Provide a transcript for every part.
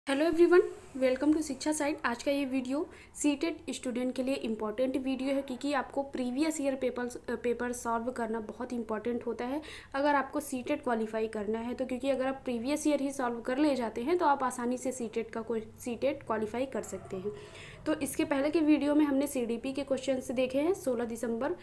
Hello everyone, welcome to शिक्षा site. आज का ये वीडियो सीटेट स्टूडेंट के लिए इम्पॉर्टेंट वीडियो है क्योंकि आपको प्रीवियस ईयर पेपर सॉल्व करना बहुत इंपॉर्टेंट होता है अगर आपको सीटेट क्वालिफाई करना है। तो क्योंकि अगर आप प्रीवियस ईयर ही सॉल्व कर ले जाते हैं तो आप आसानी से सीटेट क्वालिफाई कर सकते हैं। तो इसके पहले के वीडियो में हमने सीडीपी के क्वेश्चन देखे हैं। 16 दिसंबर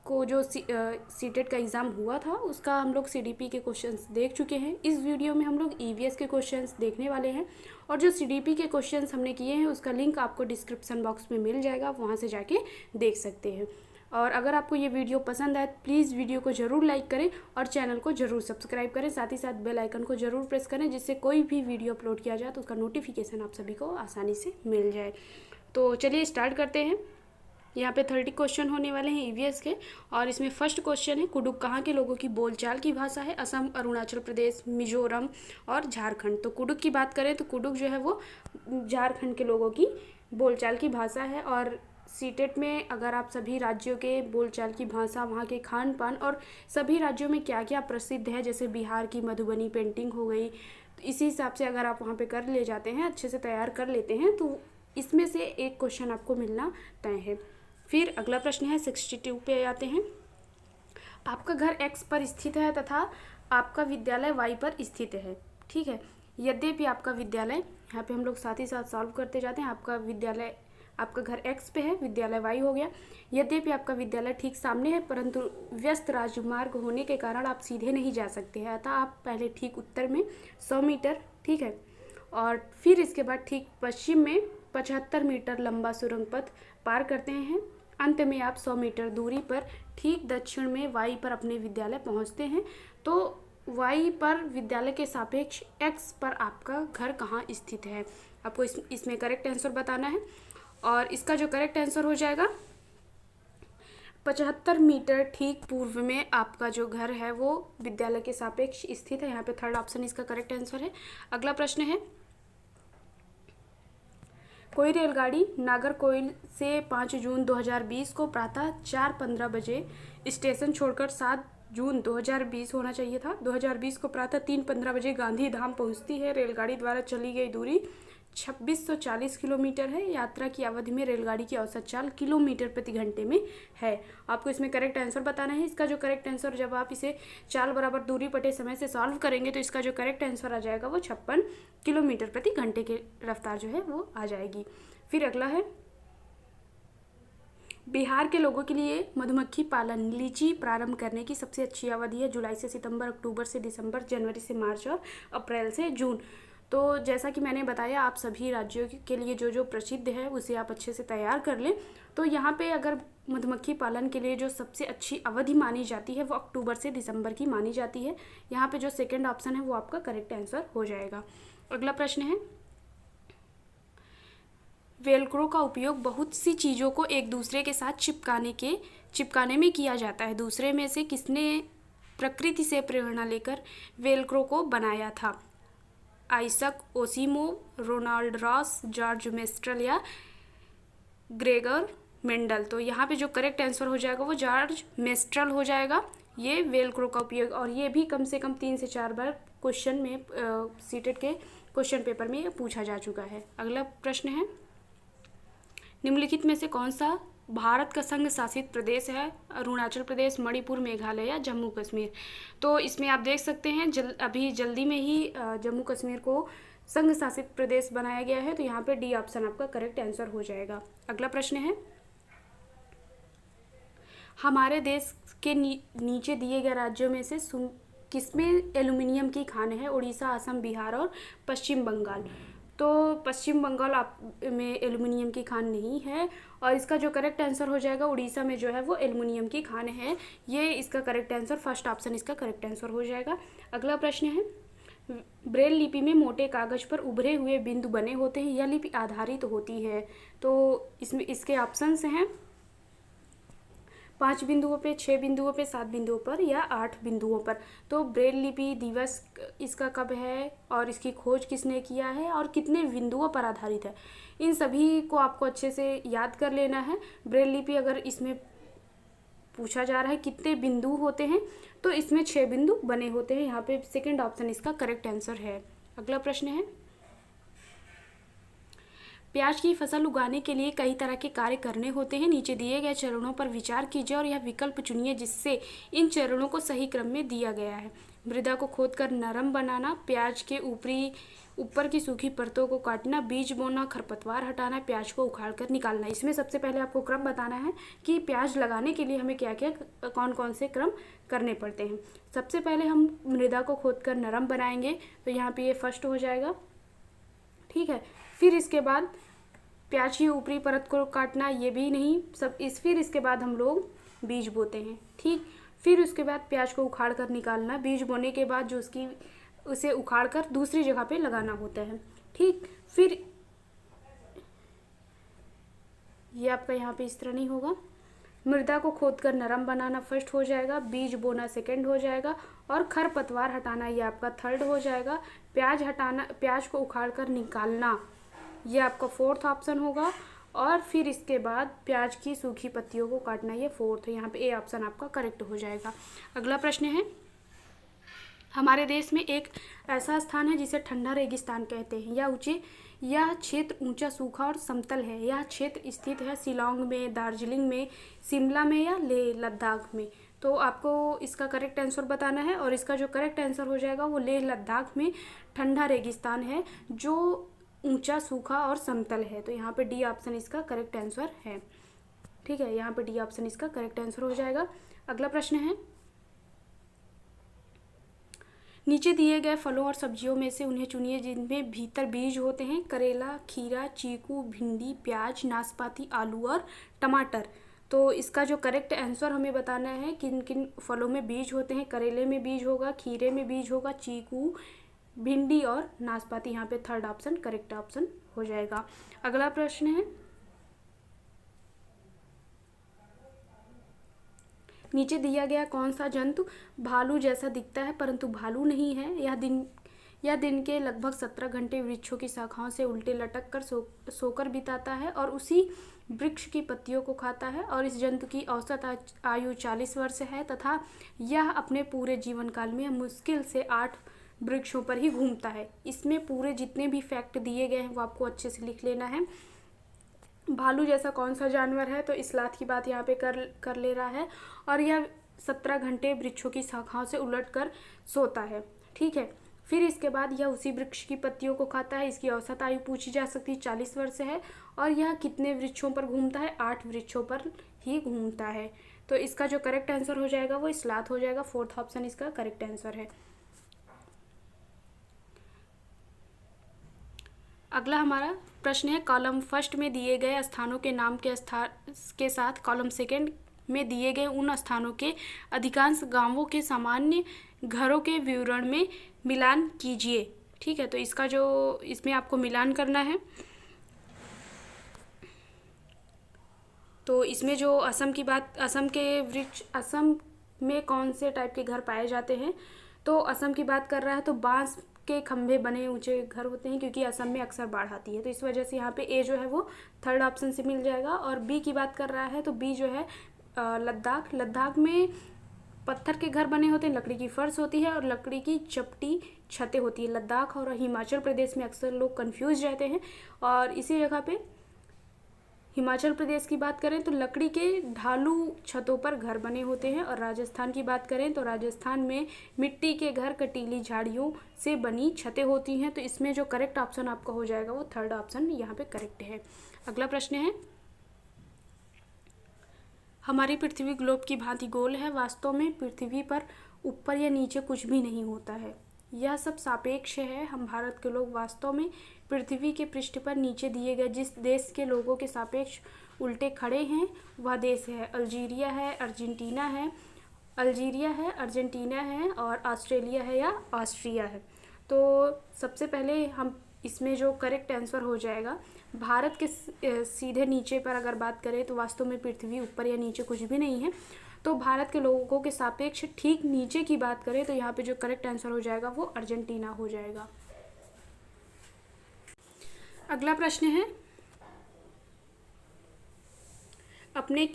को जो सीटेट का एग्ज़ाम हुआ था उसका हम लोग सीडीपी के क्वेश्चंस देख चुके हैं। इस वीडियो में हम लोग ईवीएस के क्वेश्चंस देखने वाले हैं और जो सीडीपी के क्वेश्चंस हमने किए हैं उसका लिंक आपको डिस्क्रिप्शन बॉक्स में मिल जाएगा, आप वहाँ से जाके देख सकते हैं। और अगर आपको ये वीडियो पसंद आए तो प्लीज़ वीडियो को ज़रूर लाइक करें और चैनल को ज़रूर सब्सक्राइब करें, साथ ही साथ बेल आइकन को ज़रूर प्रेस करें जिससे कोई भी वीडियो अपलोड किया जाए तो उसका नोटिफिकेशन आप सभी को आसानी से मिल जाए। तो चलिए स्टार्ट करते हैं। यहाँ पे 30 क्वेश्चन होने वाले हैं ईवीएस के और इसमें फर्स्ट क्वेश्चन है, कुडुक कहाँ के लोगों की बोलचाल की भाषा है? असम, अरुणाचल प्रदेश, मिजोरम और झारखंड। तो कुडुक की बात करें तो कुडुक जो है वो झारखंड के लोगों की बोलचाल की भाषा है। और सीटेट में अगर आप सभी राज्यों के बोलचाल की भाषा, वहाँ के खान पान और सभी राज्यों में क्या क्या प्रसिद्ध है, जैसे बिहार की मधुबनी पेंटिंग हो गई, तो इसी हिसाब से अगर आप वहाँ पे कर ले जाते हैं, अच्छे से तैयार कर लेते हैं तो इसमें से एक क्वेश्चन आपको मिलना तय है। फिर अगला प्रश्न है 62 पे आते हैं। आपका घर एक्स पर स्थित है तथा आपका विद्यालय वाई पर स्थित है। ठीक है, यद्यपि आपका विद्यालय, यहाँ पे हम लोग साथ ही साथ सॉल्व करते जाते हैं। आपका घर एक्स पे है, विद्यालय वाई हो गया। यद्यपि आपका विद्यालय ठीक सामने है परंतु व्यस्त राजमार्ग होने के कारण आप सीधे नहीं जा सकते हैं, अतः आप पहले ठीक उत्तर में 100 मीटर, ठीक है, और फिर इसके बाद ठीक पश्चिम में 75 मीटर लंबा सुरंग पथ पार करते हैं। अंत में आप 100 मीटर दूरी पर ठीक दक्षिण में वाई पर अपने विद्यालय पहुंचते हैं। तो वाई पर विद्यालय के सापेक्ष एक्स पर आपका घर कहाँ स्थित है, आपको इसमें करेक्ट आंसर बताना है। और इसका जो करेक्ट आंसर हो जाएगा 75 मीटर ठीक पूर्व में आपका जो घर है वो विद्यालय के सापेक्ष स्थित है। यहाँ पे थर्ड ऑप्शन इसका करेक्ट आंसर है। अगला प्रश्न है, कोई रेलगाड़ी नागरकोइल से 5 जून 2020 को प्रातः 4:15 बजे स्टेशन छोड़कर 7 जून 2020 होना चाहिए था, 2020 को प्रातः 3:15 बजे गांधी धाम पहुंचती है। रेलगाड़ी द्वारा चली गई दूरी 2640 किलोमीटर है। यात्रा की अवधि में रेलगाड़ी की औसत चाल किलोमीटर प्रति घंटे में है। आपको इसमें करेक्ट आंसर बताना है। इसका जो करेक्ट आंसर, जब आप इसे चाल बराबर दूरी बटे समय से सॉल्व करेंगे तो इसका जो करेक्ट आंसर आ जाएगा वो 56 किलोमीटर प्रति घंटे की रफ्तार जो है वो आ जाएगी। फिर अगला है, बिहार के लोगों के लिए मधुमक्खी पालन लीची प्रारंभ करने की सबसे अच्छी अवधि है जुलाई से सितंबर, अक्टूबर से दिसंबर, जनवरी से मार्च और अप्रैल से जून। तो जैसा कि मैंने बताया, आप सभी राज्यों के लिए जो जो प्रसिद्ध है उसे आप अच्छे से तैयार कर लें। तो यहाँ पे अगर मधुमक्खी पालन के लिए जो सबसे अच्छी अवधि मानी जाती है वो अक्टूबर से दिसंबर की मानी जाती है। यहाँ पे जो सेकंड ऑप्शन है वो आपका करेक्ट आंसर हो जाएगा। अगला प्रश्न है, वेलक्रो का उपयोग बहुत सी चीज़ों को एक दूसरे के साथ चिपकाने में किया जाता है। दूसरे में से किसने प्रकृति से प्रेरणा लेकर वेलक्रो को बनाया था? Isaac Asimov, Ronald Ross, George Mestral या ग्रेगर मेंडल। तो यहाँ पे जो करेक्ट आंसर हो जाएगा वो जॉर्ज मेस्ट्रल हो जाएगा। ये वेलक्रो का उपयोग, और ये भी कम से कम 3 से 4 बार क्वेश्चन में सीटेट के क्वेश्चन पेपर में पूछा जा चुका है। अगला प्रश्न है, निम्नलिखित में से कौन सा भारत का संघ शासित प्रदेश है? अरुणाचल प्रदेश, मणिपुर, मेघालय या जम्मू कश्मीर। तो इसमें आप देख सकते हैं अभी जल्दी में ही जम्मू कश्मीर को संघ शासित प्रदेश बनाया गया है, तो यहाँ पे डी ऑप्शन आपका करेक्ट आंसर हो जाएगा। अगला प्रश्न है, हमारे देश के नीचे दिए गए राज्यों में से किसमें एल्युमिनियम की खान है? उड़ीसा, असम, बिहार और पश्चिम बंगाल। तो पश्चिम बंगाल में एल्युमिनियम की खान नहीं है और इसका जो करेक्ट आंसर हो जाएगा उड़ीसा में जो है वो एल्युमिनियम की खान है। ये इसका करेक्ट आंसर, फर्स्ट ऑप्शन इसका करेक्ट आंसर हो जाएगा। अगला प्रश्न है, ब्रेल लिपि में मोटे कागज पर उभरे हुए बिंदु बने होते हैं, यह लिपि आधारित होती है। तो इसमें इसके ऑप्शंस हैं 5 बिंदुओं पे, 6 बिंदुओं पे, 7 बिंदुओं पर या 8 बिंदुओं पर। तो ब्रेल लिपि दिवस इसका कब है और इसकी खोज किसने किया है और कितने बिंदुओं पर आधारित है, इन सभी को आपको अच्छे से याद कर लेना है। ब्रेल लिपि अगर इसमें पूछा जा रहा है कितने बिंदु होते हैं तो इसमें 6 बिंदु बने होते हैं। यहाँ पे सेकंड ऑप्शन इसका करेक्ट आंसर है। अगला प्रश्न है, प्याज की फसल उगाने के लिए कई तरह के कार्य करने होते हैं। नीचे दिए गए चरणों पर विचार कीजिए और यह विकल्प चुनिए जिससे इन चरणों को सही क्रम में दिया गया है। मृदा को खोदकर नरम बनाना, प्याज के ऊपर की सूखी परतों को काटना, बीज बोना, खरपतवार हटाना, प्याज को उखाड़कर निकालना। इसमें सबसे पहले आपको क्रम बताना है कि प्याज लगाने के लिए हमें क्या क्या कौन कौन से क्रम करने पड़ते हैं। सबसे पहले हम मृदा को खोदकर नरम बनाएंगे, तो यहाँ पे ये फर्स्ट हो जाएगा, ठीक है। फिर इसके बाद प्याज की ऊपरी परत को काटना, ये भी नहीं सब फिर इसके बाद हम लोग बीज बोते हैं, ठीक। फिर उसके बाद प्याज को उखाड़ कर निकालना, बीज बोने के बाद जो उसे उखाड़ कर दूसरी जगह पे लगाना होता है, ठीक। फिर ये आपका यहाँ पे इस तरह नहीं होगा। मृदा को खोदकर नरम बनाना फर्स्ट हो जाएगा, बीज बोना सेकंड हो जाएगा और खरपतवार हटाना ये आपका थर्ड हो जाएगा। प्याज को उखाड़ कर निकालना ये आपका फोर्थ ऑप्शन होगा और फिर इसके बाद प्याज की सूखी पत्तियों को काटना ये फोर्थ है। यहाँ पे ए ऑप्शन आपका करेक्ट हो जाएगा। अगला प्रश्न है, हमारे देश में एक ऐसा स्थान है जिसे ठंडा रेगिस्तान कहते हैं। यह क्षेत्र ऊंचा, सूखा और समतल है। यह क्षेत्र स्थित है शिलांग में, दार्जिलिंग में, शिमला में या लेह लद्दाख में। तो आपको इसका करेक्ट आंसर बताना है और इसका जो करेक्ट आंसर हो जाएगा वो लेह लद्दाख में ठंडा रेगिस्तान है जो ऊंचा, सूखा और समतल है। तो यहाँ पे डी ऑप्शन इसका करेक्ट आंसर है, ठीक है। यहाँ पे डी ऑप्शन इसका करेक्ट आंसर हो जाएगा। अगला प्रश्न है, नीचे दिए गए फलों और सब्जियों में से उन्हें चुनिए जिनमें भीतर बीज होते हैं। करेला, खीरा, चीकू, भिंडी, प्याज, नाशपाती, आलू और टमाटर। तो इसका जो करेक्ट आंसर हमें बताना है किन किन फलों में बीज होते हैं। करेले में बीज होगा, खीरे में बीज होगा, चीकू, भिंडी और नाशपाती। यहाँ पे थर्ड ऑप्शन करेक्ट ऑप्शन हो जाएगा। अगला प्रश्न है, नीचे दिया गया कौन सा जंतु भालू जैसा दिखता है परंतु भालू नहीं है। यह दिन के लगभग 17 घंटे वृक्षों की शाखाओं से उल्टे लटक कर सोकर बिताता है और उसी वृक्ष की पत्तियों को खाता है। और इस जंतु की औसत आयु 40 वर्ष है तथा यह अपने पूरे जीवन काल में मुश्किल से 8 वृक्षों पर ही घूमता है। इसमें पूरे जितने भी फैक्ट दिए गए हैं वो आपको अच्छे से लिख लेना है। भालू जैसा कौन सा जानवर है, तो इस्लात की बात यहाँ पे कर ले रहा है और यह 17 घंटे वृक्षों की शाखाओं से उलट कर सोता है, ठीक है। फिर इसके बाद यह उसी वृक्ष की पत्तियों को खाता है। इसकी औसत आयु पूछी जा सकती है, 40 वर्ष है और यह कितने वृक्षों पर घूमता है, 8 वृक्षों पर ही घूमता है। तो इसका जो करेक्ट आंसर हो जाएगा वो इस्लात हो जाएगा। फोर्थ ऑप्शन इसका करेक्ट आंसर है। अगला हमारा प्रश्न है, कॉलम फर्स्ट में दिए गए स्थानों के नाम के साथ कॉलम सेकंड में दिए गए उन स्थानों के अधिकांश गांवों के सामान्य घरों के विवरण में मिलान कीजिए, ठीक है। तो इसका जो इसमें आपको मिलान करना है, तो इसमें जो असम के वृक्ष, असम में कौन से टाइप के घर पाए जाते हैं, तो असम की बात कर रहा है तो बांस के खंभे बने ऊंचे घर होते हैं क्योंकि असम में अक्सर बाढ़ आती है। तो इस वजह से यहाँ पे ए जो है वो थर्ड ऑप्शन से मिल जाएगा। और बी की बात कर रहा है तो बी जो है लद्दाख में पत्थर के घर बने होते हैं, लकड़ी की फर्श होती है और लकड़ी की चपटी छतें होती है। लद्दाख और हिमाचल प्रदेश में अक्सर लोग कंफ्यूज रहते हैं। और इसी जगह पे हिमाचल प्रदेश की बात करें तो लकड़ी के ढालू छतों पर घर बने होते हैं। और राजस्थान की बात करें तो राजस्थान में मिट्टी के घर, कटीली झाड़ियों से बनी छतें होती हैं। तो इसमें जो करेक्ट ऑप्शन आपका हो जाएगा वो थर्ड ऑप्शन यहाँ पे करेक्ट है। अगला प्रश्न है, हमारी पृथ्वी ग्लोब की भांति गोल है। वास्तव में पृथ्वी पर ऊपर या नीचे कुछ भी नहीं होता है, यह सब सापेक्ष है। हम भारत के लोग वास्तव में पृथ्वी के पृष्ठ पर नीचे दिए गए जिस देश के लोगों के सापेक्ष उल्टे खड़े हैं वह देश है अल्जीरिया है, अल्जीरिया है, अर्जेंटीना है और ऑस्ट्रेलिया है या ऑस्ट्रिया है। तो सबसे पहले हम इसमें जो करेक्ट आंसर हो जाएगा, भारत के सीधे नीचे पर अगर बात करें तो वास्तव में पृथ्वी ऊपर या नीचे कुछ भी नहीं है। तो भारत के लोगों के सापेक्ष ठीक नीचे की बात करें तो यहाँ पे जो करेक्ट आंसर हो जाएगा वो अर्जेंटीना हो जाएगा। अगला प्रश्न है, अपने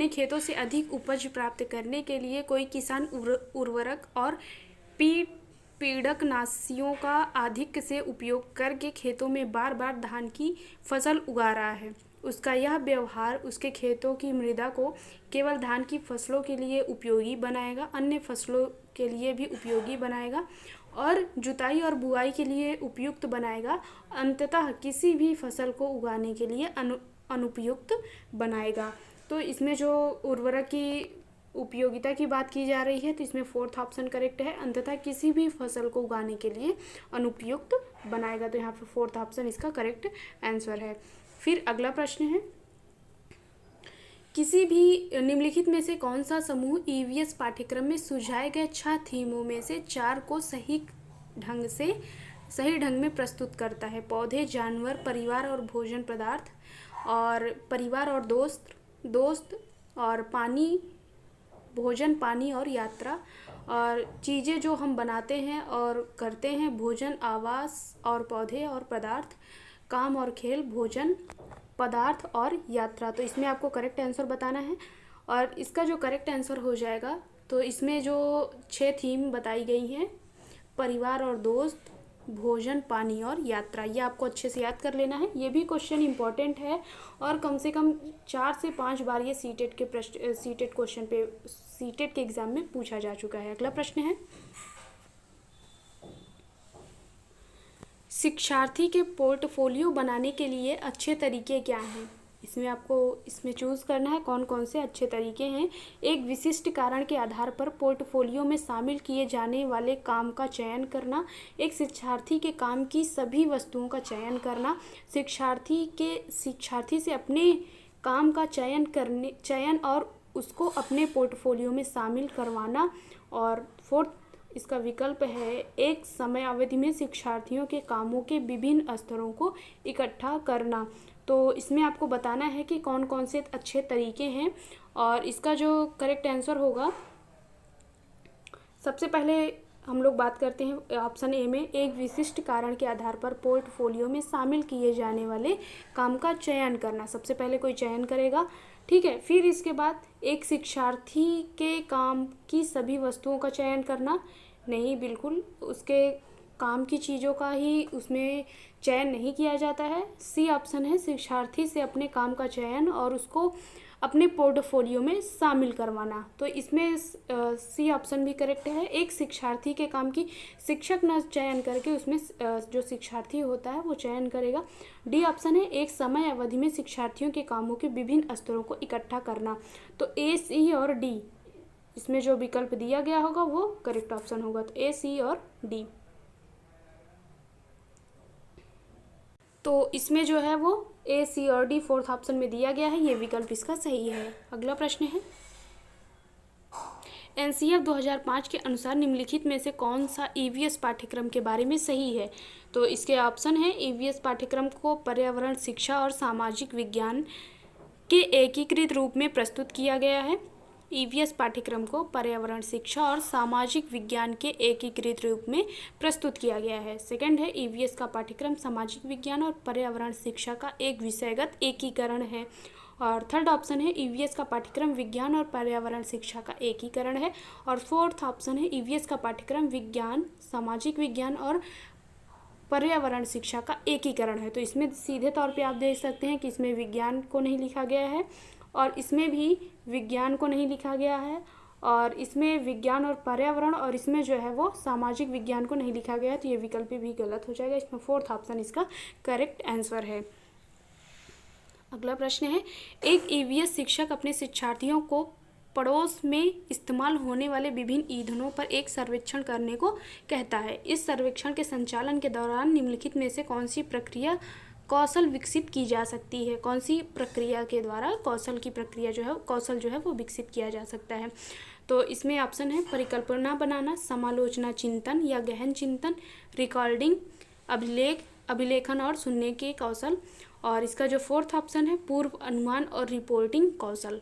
खेतों से अधिक उपज प्राप्त करने के लिए कोई किसान उर्वरक और पीड़कनाशियों का आधिक्य से उपयोग करके खेतों में बार बार धान की फसल उगा रहा है, उसका यह व्यवहार उसके खेतों की मृदा को केवल धान की फसलों के लिए उपयोगी बनाएगा, अन्य फसलों के लिए भी उपयोगी बनाएगा और जुताई और बुआई के लिए उपयुक्त बनाएगा, अंततः किसी भी फसल को उगाने के लिए अनुपयुक्त बनाएगा। तो इसमें जो उर्वरक की उपयोगिता की बात की जा रही है, तो इसमें फोर्थ ऑप्शन करेक्ट है, अंततः किसी भी फसल को उगाने के लिए अनुपयुक्त बनाएगा। तो यहाँ पे फोर्थ ऑप्शन इसका करेक्ट आंसर है। फिर अगला प्रश्न है, किसी भी निम्नलिखित में से कौन सा समूह ईवीएस पाठ्यक्रम में सुझाए गए 6 थीमों में से 4 को सही ढंग में प्रस्तुत करता है? पौधे, जानवर, परिवार और भोजन पदार्थ, और परिवार और दोस्त और पानी, भोजन, पानी और यात्रा, और चीज़ें जो हम बनाते हैं और करते हैं, भोजन, आवास और पौधे और पदार्थ, काम और खेल, भोजन, पदार्थ और यात्रा। तो इसमें आपको करेक्ट आंसर बताना है और इसका जो करेक्ट आंसर हो जाएगा, तो इसमें जो 6 थीम बताई गई हैं, परिवार और दोस्त, भोजन, पानी और यात्रा, ये आपको अच्छे से याद कर लेना है। ये भी क्वेश्चन इंपॉर्टेंट है और कम से कम 4 से 5 बार ये सीटेट के एग्ज़ाम में पूछा जा चुका है। अगला प्रश्न है, शिक्षार्थी के पोर्टफोलियो बनाने के लिए अच्छे तरीके क्या हैं? इसमें आपको चूज़ करना है कौन कौन से अच्छे तरीके हैं। एक विशिष्ट कारण के आधार पर पोर्टफोलियो में शामिल किए जाने वाले काम का चयन करना, एक शिक्षार्थी के काम की सभी वस्तुओं का चयन करना, शिक्षार्थी से अपने काम का चयन और उसको अपने पोर्टफोलियो में शामिल करवाना, और फोर्थ इसका विकल्प है, एक समय अवधि में शिक्षार्थियों के कामों के विभिन्न स्तरों को इकट्ठा करना। तो इसमें आपको बताना है कि कौन कौन से अच्छे तरीके हैं और इसका जो करेक्ट आंसर होगा, सबसे पहले हम लोग बात करते हैं ऑप्शन ए में, एक विशिष्ट कारण के आधार पर पोर्टफोलियो में शामिल किए जाने वाले काम का चयन करना। सबसे पहले कोई चयन करेगा, ठीक है। फिर इसके बाद एक शिक्षार्थी के काम की सभी वस्तुओं का चयन करना, नहीं, बिल्कुल उसके काम की चीज़ों का ही उसमें चयन नहीं किया जाता है। सी ऑप्शन है, शिक्षार्थी से अपने काम का चयन और उसको अपने पोर्टफोलियो में शामिल करवाना। तो इसमें सी ऑप्शन भी करेक्ट है, एक शिक्षार्थी के काम की शिक्षक न चयन करके उसमें जो शिक्षार्थी होता है वो चयन करेगा। डी ऑप्शन है, एक समय अवधि में शिक्षार्थियों के कामों के विभिन्न स्तरों को इकट्ठा करना। तो ए, सी और डी इसमें जो विकल्प दिया गया होगा वो करेक्ट ऑप्शन होगा। तो ए, सी और डी। तो इसमें जो है वो ए, सी और डी फोर्थ ऑप्शन में दिया गया है, ये विकल्प इसका सही है। अगला प्रश्न है, एनसीएफ 2005 के अनुसार निम्नलिखित में से कौन सा ईवीएस पाठ्यक्रम के बारे में सही है? तो इसके ऑप्शन है, ईवीएस पाठ्यक्रम को पर्यावरण शिक्षा और सामाजिक विज्ञान के एकीकृत रूप में प्रस्तुत किया गया है। ईवीएस पाठ्यक्रम को पर्यावरण शिक्षा और सामाजिक विज्ञान के एकीकृत रूप में प्रस्तुत किया गया है। सेकंड है, ईवीएस का पाठ्यक्रम सामाजिक विज्ञान और पर्यावरण शिक्षा का एक विषयगत एकीकरण है। और थर्ड ऑप्शन है, ईवीएस का पाठ्यक्रम विज्ञान और पर्यावरण शिक्षा का एकीकरण है। और फोर्थ ऑप्शन है, ईवीएस का पाठ्यक्रम विज्ञान, सामाजिक विज्ञान और पर्यावरण शिक्षा का एकीकरण है। तो इसमें सीधे तौर पे आप देख सकते हैं कि इसमें विज्ञान को नहीं लिखा गया है और इसमें भी विज्ञान को नहीं लिखा गया है और इसमें विज्ञान और पर्यावरण और इसमें जो है वो सामाजिक विज्ञान को नहीं लिखा गया है। तो ये विकल्प भी गलत हो जाएगा। इसमें फोर्थ ऑप्शन इसका करेक्ट आंसर है। अगला प्रश्न है, एक ईवीएस शिक्षक अपने शिक्षार्थियों को पड़ोस में इस्तेमाल होने वाले विभिन्न ईंधनों पर एक सर्वेक्षण करने को कहता है। इस सर्वेक्षण के संचालन के दौरान निम्नलिखित में से कौन सी प्रक्रिया कौशल विकसित की जा सकती है? कौन सी प्रक्रिया के द्वारा कौशल जो है वो विकसित किया जा सकता है? तो इसमें ऑप्शन है, परिकल्पना बनाना, समालोचना चिंतन या गहन चिंतन, रिकॉर्डिंग, अभिलेखन और सुनने के कौशल। और इसका जो फोर्थ ऑप्शन है, पूर्व अनुमान और रिपोर्टिंग कौशल।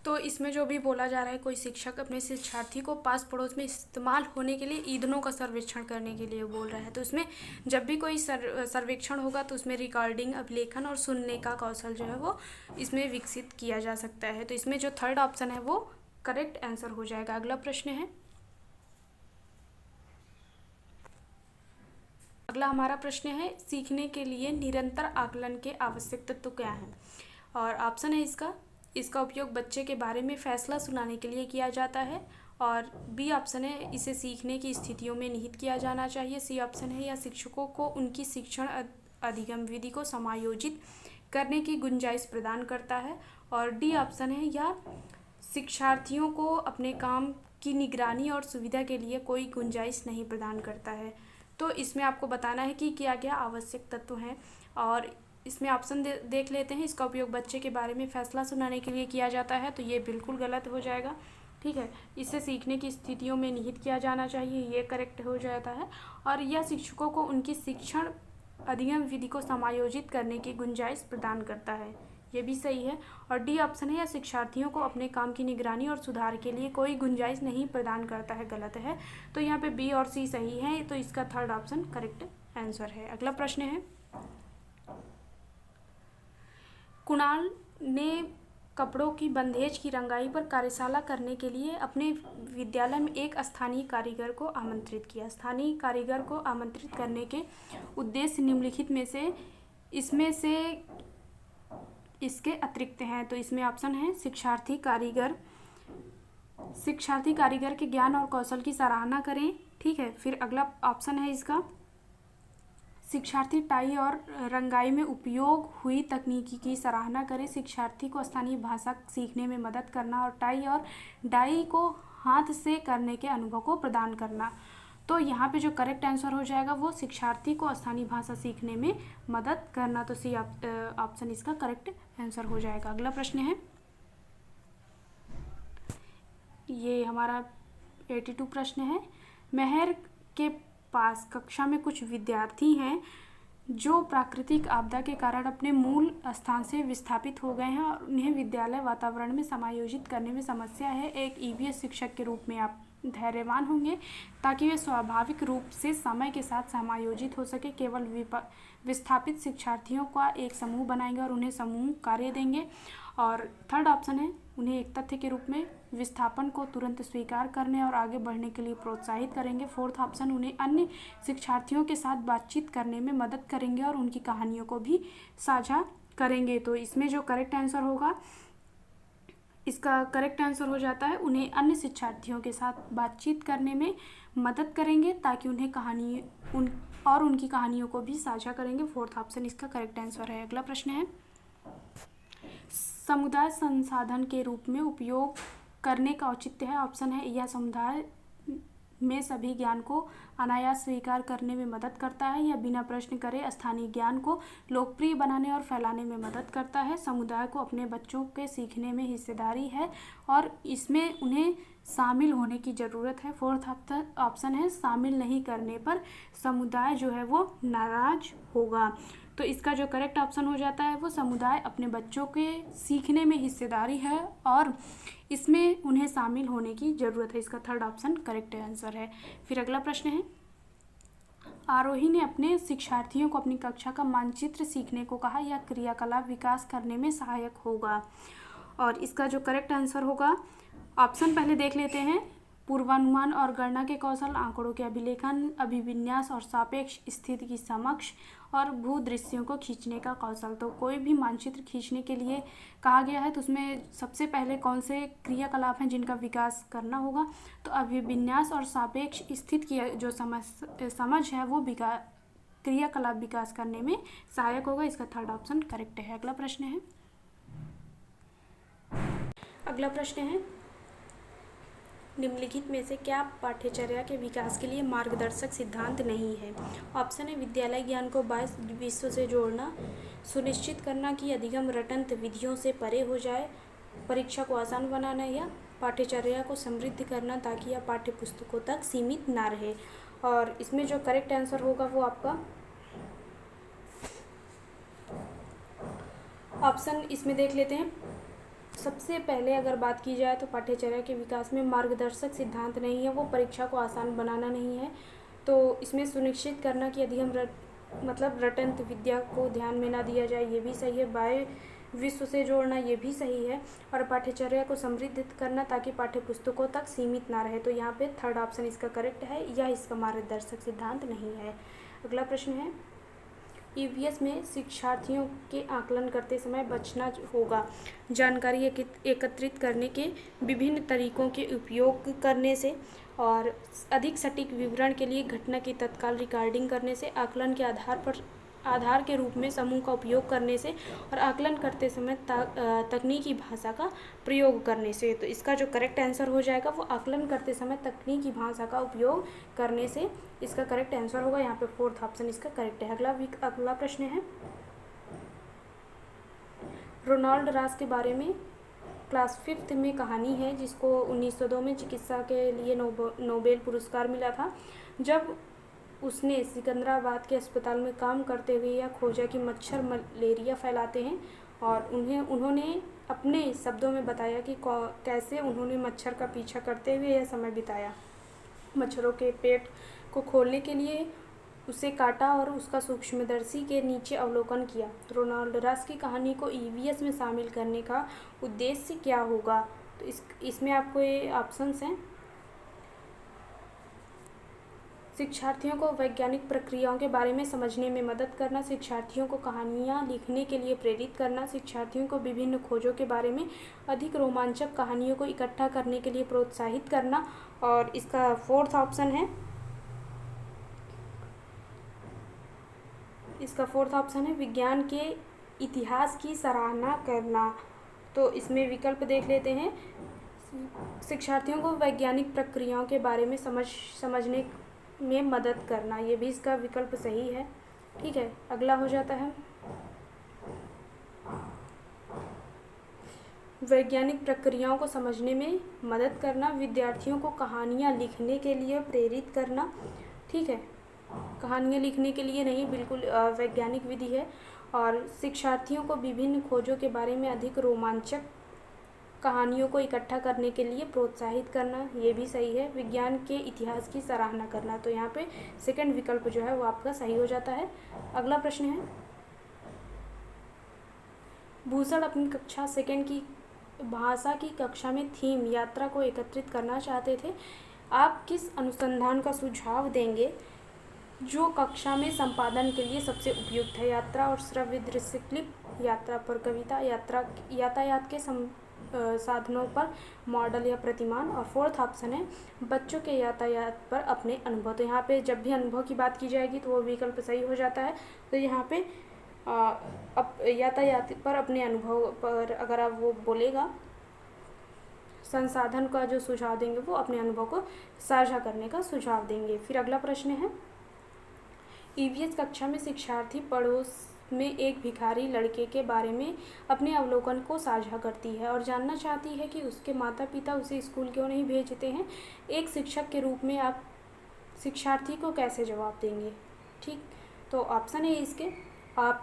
तो इसमें जो भी बोला जा रहा है, कोई शिक्षक अपने शिक्षार्थी को पास पड़ोस में इस्तेमाल होने के लिए ईंधनों का सर्वेक्षण करने के लिए बोल रहा है। तो इसमें जब भी कोई सर्वेक्षण होगा तो उसमें रिकॉर्डिंग, अभिलेखन और सुनने का कौशल जो है वो इसमें विकसित किया जा सकता है। तो इसमें जो थर्ड ऑप्शन है वो करेक्ट आंसर हो जाएगा। अगला प्रश्न है, अगला हमारा प्रश्न है, सीखने के लिए निरंतर आकलन के आवश्यक तत्व क्या हैं? और ऑप्शन है इसका उपयोग बच्चे के बारे में फैसला सुनाने के लिए किया जाता है। और बी ऑप्शन है, इसे सीखने की स्थितियों में निहित किया जाना चाहिए। सी ऑप्शन है, या शिक्षकों को उनकी शिक्षण अधिगम विधि को समायोजित करने की गुंजाइश प्रदान करता है। और डी ऑप्शन है, या शिक्षार्थियों को अपने काम की निगरानी और सुविधा के लिए कोई गुंजाइश नहीं प्रदान करता है। तो इसमें आपको बताना है कि क्या क्या आवश्यक तत्व हैं। और इसमें ऑप्शन देख लेते हैं। इसका उपयोग बच्चे के बारे में फैसला सुनाने के लिए किया जाता है, तो ये बिल्कुल गलत हो जाएगा। ठीक है, इसे सीखने की स्थितियों में निहित किया जाना चाहिए, ये करेक्ट हो जाता है। और यह शिक्षकों को उनकी शिक्षण अधिगम विधि को समायोजित करने की गुंजाइश प्रदान करता है, ये भी सही है। और डी ऑप्शन है, या शिक्षार्थियों को अपने काम की निगरानी और सुधार के लिए कोई गुंजाइश नहीं प्रदान करता है, गलत है। तो यहाँ पे बी और सी सही है, तो इसका थर्ड ऑप्शन करेक्ट आंसर है। अगला प्रश्न है, कुणाल ने कपड़ों की बंदेज की रंगाई पर कार्यशाला करने के लिए अपने विद्यालय में एक स्थानीय कारीगर को आमंत्रित किया। स्थानीय कारीगर को आमंत्रित करने के उद्देश्य निम्नलिखित में से इसमें से इसके अतिरिक्त हैं। तो इसमें ऑप्शन है, शिक्षार्थी कारीगर के ज्ञान और कौशल की सराहना करें। ठीक है, फिर अगला ऑप्शन है इसका, शिक्षार्थी टाई और रंगाई में उपयोग हुई तकनीकी की सराहना करें। शिक्षार्थी को स्थानीय भाषा सीखने में मदद करना और टाई और डाई को हाथ से करने के अनुभव को प्रदान करना। तो यहाँ पे जो करेक्ट आंसर हो जाएगा वो शिक्षार्थी को स्थानीय भाषा सीखने में मदद करना। तो सी ऑप्शन इसका करेक्ट आंसर हो जाएगा। अगला प्रश्न है, ये हमारा 82 प्रश्न है। मेहर के पास कक्षा में कुछ विद्यार्थी हैं जो प्राकृतिक आपदा के कारण अपने मूल स्थान से विस्थापित हो गए हैं और उन्हें विद्यालय वातावरण में समायोजित करने में समस्या है। एक ईवीएस शिक्षक के रूप में आप धैर्यवान होंगे ताकि वे स्वाभाविक रूप से समय के साथ समायोजित हो सके। केवल विस्थापित शिक्षार्थियों का एक समूह बनाएंगे और उन्हें समूह कार्य देंगे। और थर्ड ऑप्शन है, उन्हें एक तथ्य के रूप में विस्थापन को तुरंत स्वीकार करने और आगे बढ़ने के लिए प्रोत्साहित करेंगे। फोर्थ ऑप्शन, उन्हें अन्य शिक्षार्थियों के साथ बातचीत करने में मदद करेंगे और उनकी कहानियों को भी साझा करेंगे। तो इसमें जो करेक्ट आंसर होगा, इसका करेक्ट आंसर हो जाता है, उन्हें अन्य शिक्षार्थियों के साथ बातचीत करने में मदद करेंगे ताकि उन्हें उनकी कहानियों को भी साझा करेंगे। फोर्थ ऑप्शन इसका करेक्ट आंसर है। अगला प्रश्न है, समुदाय संसाधन के रूप में उपयोग करने का औचित्य है। ऑप्शन है, यह समुदाय में सभी ज्ञान को अनायास स्वीकार करने में मदद करता है, या बिना प्रश्न करे स्थानीय ज्ञान को लोकप्रिय बनाने और फैलाने में मदद करता है। समुदाय को अपने बच्चों के सीखने में हिस्सेदारी है और इसमें उन्हें शामिल होने की ज़रूरत है। फोर्थ ऑप्शन है, शामिल नहीं करने पर समुदाय जो है वो नाराज होगा। तो इसका जो करेक्ट ऑप्शन हो जाता है वो समुदाय अपने बच्चों के सीखने में हिस्सेदारी है और इसमें उन्हें शामिल होने की ज़रूरत है। इसका थर्ड ऑप्शन करेक्ट आंसर है। फिर अगला प्रश्न है, आरोही ने अपने शिक्षार्थियों को अपनी कक्षा का मानचित्र सीखने को कहा, यह क्रियाकलाप विकास करने में सहायक होगा। और इसका जो करेक्ट आंसर होगा, ऑप्शन पहले देख लेते हैं, पूर्वानुमान और गणना के कौशल, आंकड़ों के अभिलेखन, अभिविन्यास और सापेक्ष स्थिति की समक्ष, और भूदृश्यों को खींचने का कौशल। तो कोई भी मानचित्र खींचने के लिए कहा गया है तो उसमें सबसे पहले कौन से क्रियाकलाप हैं जिनका विकास करना होगा, तो अभिविन्यास और सापेक्ष स्थिति की जो समझ है वो क्रियाकलाप विकास करने में सहायक होगा। इसका थर्ड ऑप्शन करेक्ट है। अगला प्रश्न है, निम्नलिखित में से क्या पाठ्यचर्या के विकास के लिए मार्गदर्शक सिद्धांत नहीं है? ऑप्शन है, विद्यालय ज्ञान को बाह्य विश्व से जोड़ना, सुनिश्चित करना कि अधिगम रटंत विधियों से परे हो जाए, परीक्षा को आसान बनाना, या पाठ्यचर्या को समृद्ध करना ताकि यह पाठ्य पुस्तकों तक सीमित ना रहे। और इसमें जो करेक्ट आंसर होगा वो आपका ऑप्शन इसमें देख लेते हैं। सबसे पहले अगर बात की जाए तो पाठ्यचर्या के विकास में मार्गदर्शक सिद्धांत नहीं है, वो परीक्षा को आसान बनाना नहीं है। तो इसमें सुनिश्चित करना कि अधिगम रटंत विद्या को ध्यान में ना दिया जाए, ये भी सही है। बाह्य विश्व से जोड़ना, ये भी सही है। और पाठ्यचर्या को समृद्ध करना ताकि पाठ्य पुस्तकों तक सीमित ना रहे। तो यहाँ पे थर्ड ऑप्शन इसका करेक्ट है, या इसका मार्गदर्शक सिद्धांत नहीं है। अगला प्रश्न है, ईवीएस में शिक्षार्थियों के आकलन करते समय बचना होगा जानकारी एकत्रित करने के विभिन्न तरीकों के उपयोग करने से और अधिक सटीक विवरण के लिए घटना की तत्काल रिकॉर्डिंग करने से, आकलन के आधार के रूप में समूह का उपयोग करने से और आकलन करते समय तकनीकी भाषा का प्रयोग करने से। तो इसका जो करेक्ट आंसर हो जाएगा वो आकलन करते समय तकनीकी भाषा का उपयोग करने से इसका करेक्ट आंसर होगा। यहाँ पे 4th ऑप्शन इसका करेक्ट है। अगला प्रश्न है, रोनाल्ड रास के बारे में क्लास 5th में कहानी है जिसको 1902 में चिकित्सा के लिए नोबेल पुरस्कार मिला था। जब उसने सिकंदराबाद के अस्पताल में काम करते हुए यह खोजा कि मच्छर मलेरिया फैलाते हैं और उन्होंने अपने शब्दों में बताया कि कैसे उन्होंने मच्छर का पीछा करते हुए यह समय बिताया। मच्छरों के पेट को खोलने के लिए उसे काटा और उसका सूक्ष्मदर्शी के नीचे अवलोकन किया। रोनाल्ड रास की कहानी को ईवीएस में शामिल करने का उद्देश्य क्या होगा? तो इसमें आपको ये ऑप्शंस हैं, शिक्षार्थियों को वैज्ञानिक प्रक्रियाओं के बारे में समझने में मदद करना, शिक्षार्थियों को कहानियाँ लिखने के लिए प्रेरित करना, शिक्षार्थियों को विभिन्न खोजों के बारे में अधिक रोमांचक कहानियों को इकट्ठा करने के लिए प्रोत्साहित करना। और इसका 4th ऑप्शन है, इसका 4th ऑप्शन है विज्ञान के इतिहास की सराहना करना। तो इसमें विकल्प देख लेते हैं, शिक्षार्थियों को वैज्ञानिक प्रक्रियाओं के बारे में समझने में मदद करना, ये भी इसका विकल्प सही है। ठीक है, अगला हो जाता है, वैज्ञानिक प्रक्रियाओं को समझने में मदद करना, विद्यार्थियों को कहानियाँ लिखने के लिए प्रेरित करना। ठीक है, कहानियाँ लिखने के लिए नहीं, बिल्कुल वैज्ञानिक विधि है। और शिक्षार्थियों को विभिन्न खोजों के बारे में अधिक रोमांचक कहानियों को इकट्ठा करने के लिए प्रोत्साहित करना, ये भी सही है। विज्ञान के इतिहास की सराहना करना, तो यहाँ पे 2nd विकल्प जो है वो आपका सही हो जाता है। अगला प्रश्न है, भूषण अपनी कक्षा 2nd की भाषा की कक्षा में थीम यात्रा को एकत्रित करना चाहते थे। आप किस अनुसंधान का सुझाव देंगे जो कक्षा में संपादन के लिए सबसे उपयुक्त है? यात्रा और श्रव्य दृश्य क्लिप, यात्रा पर कविता, यातायात के साधनों पर मॉडल या प्रतिमान। और 4th ऑप्शन है बच्चों के यातायात पर अपने अनुभव। तो यहाँ पे जब भी अनुभव की बात की जाएगी तो वो विकल्प सही हो जाता है। तो यहाँ पे यातायात पर अपने अनुभव पर अगर आप वो बोलेगा, संसाधन का जो सुझाव देंगे वो अपने अनुभव को साझा करने का सुझाव देंगे। फिर अगला प्रश्न है, ईवीएस कक्षा में शिक्षार्थी पड़ोस में एक भिखारी लड़के के बारे में अपने अवलोकन को साझा करती है और जानना चाहती है कि उसके माता पिता उसे स्कूल क्यों नहीं भेजते हैं। एक शिक्षक के रूप में आप शिक्षार्थी को कैसे जवाब देंगे? ठीक, तो ऑप्शन है इसके, आप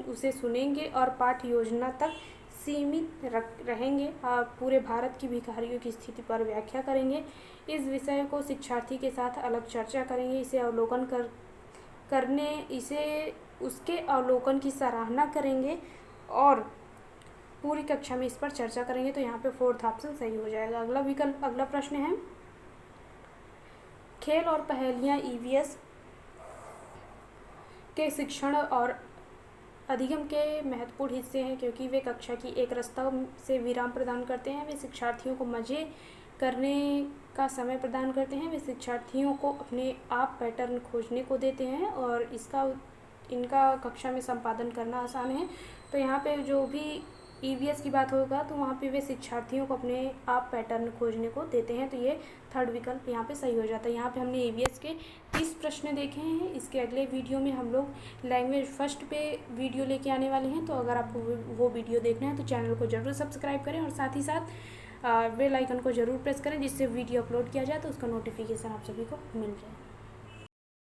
उसे सुनेंगे और पाठ योजना तक सीमित रहेंगे। आप पूरे भारत की भिखारियों की स्थिति पर व्याख्या करेंगे। इस विषय को शिक्षार्थी के साथ अलग चर्चा करेंगे। इसे अवलोकन इसे उसके अवलोकन की सराहना करेंगे और पूरी कक्षा में इस पर चर्चा करेंगे। तो यहाँ पे 4th ऑप्शन सही हो जाएगा। अगला प्रश्न है, खेल और पहेलियाँ ईवीएस के शिक्षण और अधिगम के महत्वपूर्ण हिस्से हैं क्योंकि वे कक्षा की एक रस्ता से विराम प्रदान करते हैं। वे शिक्षार्थियों को मज़े करने का समय प्रदान करते हैं। वे शिक्षार्थियों को अपने आप पैटर्न खोजने को देते हैं और इनका कक्षा में संपादन करना आसान है। तो यहाँ पे जो भी ईवीएस की बात होगा तो वहाँ पे वे शिक्षार्थियों को अपने आप पैटर्न खोजने को देते हैं। तो ये 3rd विकल्प यहाँ पे सही हो जाता है। यहाँ पे हमने ईवीएस के 30 प्रश्न देखे हैं। इसके अगले वीडियो में हम लोग लैंग्वेज फर्स्ट पे वीडियो लेके आने वाले हैं। तो अगर आपको वो वीडियो देखना है तो चैनल को ज़रूर सब्सक्राइब करें और साथ ही साथ बेल आइकन को ज़रूर प्रेस करें जिससे वीडियो अपलोड किया जाए तो उसका नोटिफिकेशन आप सभी को मिल जाए।